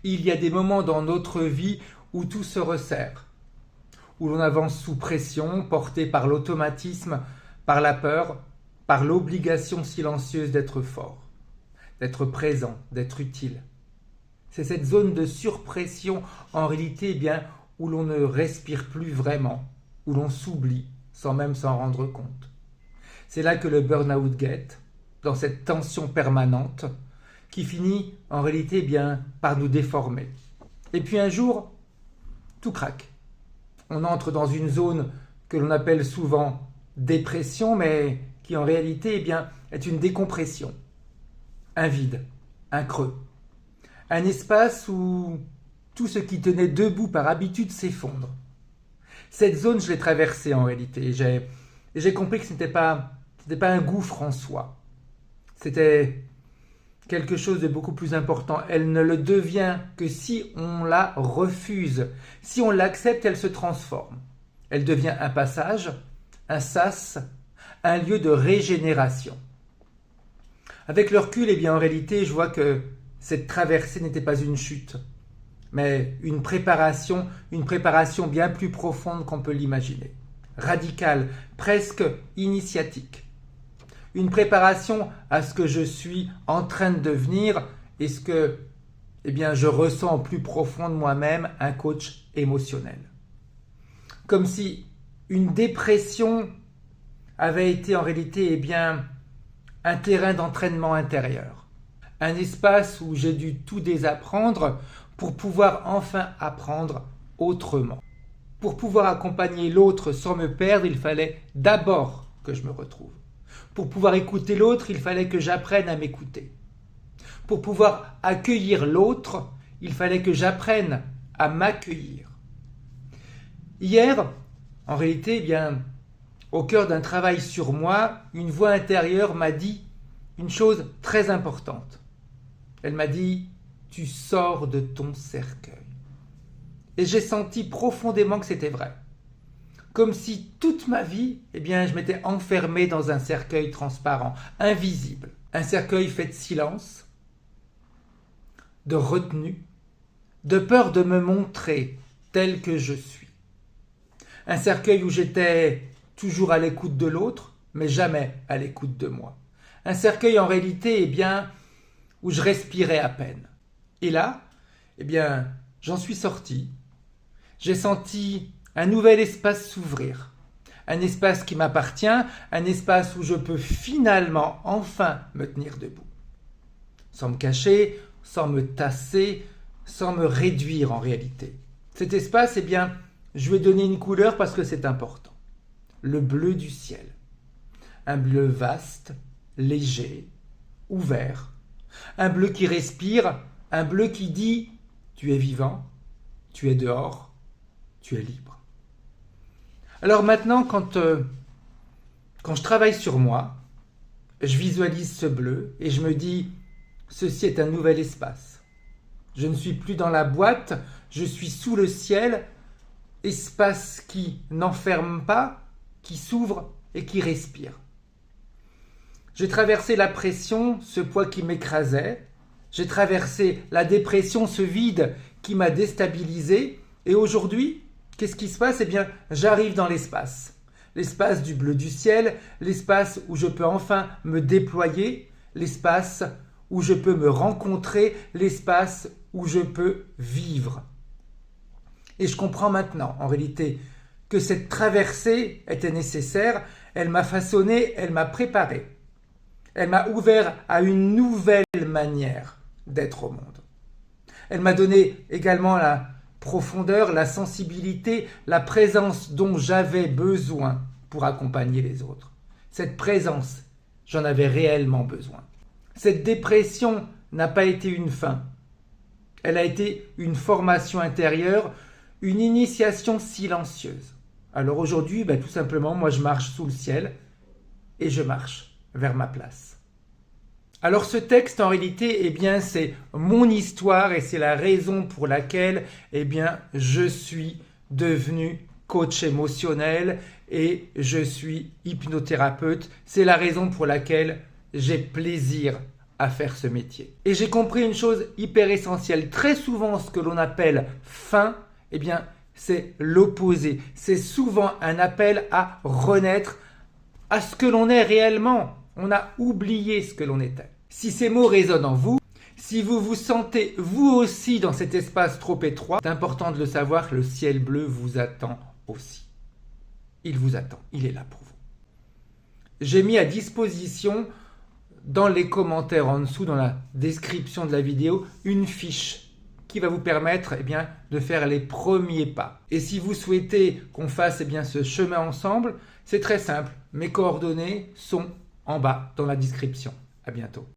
Il y a des moments dans notre vie où tout se resserre, où l'on avance sous pression, porté par l'automatisme, par la peur, par l'obligation silencieuse d'être fort, d'être présent, d'être utile. C'est cette zone de surpression, en réalité, où l'on ne respire plus vraiment, où l'on s'oublie sans même s'en rendre compte. C'est là que le burn-out guette, dans cette tension permanente, qui finit en réalité par nous déformer. Et puis un jour, tout craque. On entre dans une zone que l'on appelle souvent dépression, mais qui en réalité est une décompression. Un vide, un creux. Un espace où tout ce qui tenait debout par habitude s'effondre. Cette zone, je l'ai traversée en réalité. J'ai compris que ce n'était pas un gouffre en soi. C'était quelque chose de beaucoup plus important. Elle ne le devient que si on la refuse. Si on l'accepte, elle se transforme. Elle devient un passage, un sas, un lieu de régénération. Avec le recul, en réalité, je vois que cette traversée n'était pas une chute, mais une préparation bien plus profonde qu'on peut l'imaginer. Radicale, presque initiatique. Une préparation à ce que je suis en train de devenir et ce que je ressens au plus profond de moi-même, un coach émotionnel. Comme si une dépression avait été en réalité un terrain d'entraînement intérieur. Un espace où j'ai dû tout désapprendre pour pouvoir enfin apprendre autrement. Pour pouvoir accompagner l'autre sans me perdre, il fallait d'abord que je me retrouve. Pour pouvoir écouter l'autre, il fallait que j'apprenne à m'écouter. Pour pouvoir accueillir l'autre, il fallait que j'apprenne à m'accueillir. Hier, en réalité, au cœur d'un travail sur moi, une voix intérieure m'a dit une chose très importante. Elle m'a dit « Tu sors de ton cercueil ». Et j'ai senti profondément que c'était vrai. Comme si toute ma vie, je m'étais enfermé dans un cercueil transparent, invisible. Un cercueil fait de silence, de retenue, de peur de me montrer tel que je suis. Un cercueil où j'étais toujours à l'écoute de l'autre, mais jamais à l'écoute de moi. Un cercueil en réalité, où je respirais à peine. Et là, j'en suis sorti. J'ai senti un nouvel espace s'ouvrir. Un espace qui m'appartient, un espace où je peux finalement enfin me tenir debout. Sans me cacher, sans me tasser, sans me réduire en réalité. Cet espace, je lui ai donné une couleur parce que c'est important. Le bleu du ciel. Un bleu vaste, léger, ouvert. Un bleu qui respire, un bleu qui dit « Tu es vivant, tu es dehors, tu es libre ». Alors maintenant, quand je travaille sur moi, je visualise ce bleu et je me dis « Ceci est un nouvel espace. Je ne suis plus dans la boîte, je suis sous le ciel, espace qui n'enferme pas, qui s'ouvre et qui respire. » J'ai traversé la pression, ce poids qui m'écrasait. J'ai traversé la dépression, ce vide qui m'a déstabilisé. Et aujourd'hui, qu'est-ce qui se passe ? J'arrive dans l'espace. L'espace du bleu du ciel, l'espace où je peux enfin me déployer, l'espace où je peux me rencontrer, l'espace où je peux vivre. Et je comprends maintenant, en réalité, que cette traversée était nécessaire. Elle m'a façonné, elle m'a préparé. Elle m'a ouvert à une nouvelle manière d'être au monde. Elle m'a donné également la profondeur, la sensibilité, la présence dont j'avais besoin pour accompagner les autres. Cette présence, j'en avais réellement besoin. Cette dépression n'a pas été une fin. Elle a été une formation intérieure, une initiation silencieuse. Alors aujourd'hui, tout simplement, moi je marche sous le ciel et je marche vers ma place. Alors ce texte en réalité, c'est mon histoire et c'est la raison pour laquelle je suis devenu coach émotionnel et je suis hypnothérapeute. C'est la raison pour laquelle j'ai plaisir à faire ce métier. Et j'ai compris une chose hyper essentielle. Très souvent, ce que l'on appelle fin, eh bien, c'est l'opposé. C'est souvent un appel à renaître à ce que l'on est réellement. On a oublié ce que l'on était. Si ces mots résonnent en vous, si vous vous sentez vous aussi dans cet espace trop étroit, c'est important de le savoir, le ciel bleu vous attend aussi. Il vous attend, il est là pour vous. J'ai mis à disposition dans les commentaires en dessous, dans la description de la vidéo, une fiche qui va vous permettre de faire les premiers pas. Et si vous souhaitez qu'on fasse ce chemin ensemble, c'est très simple. Mes coordonnées sont en bas dans la description. À bientôt.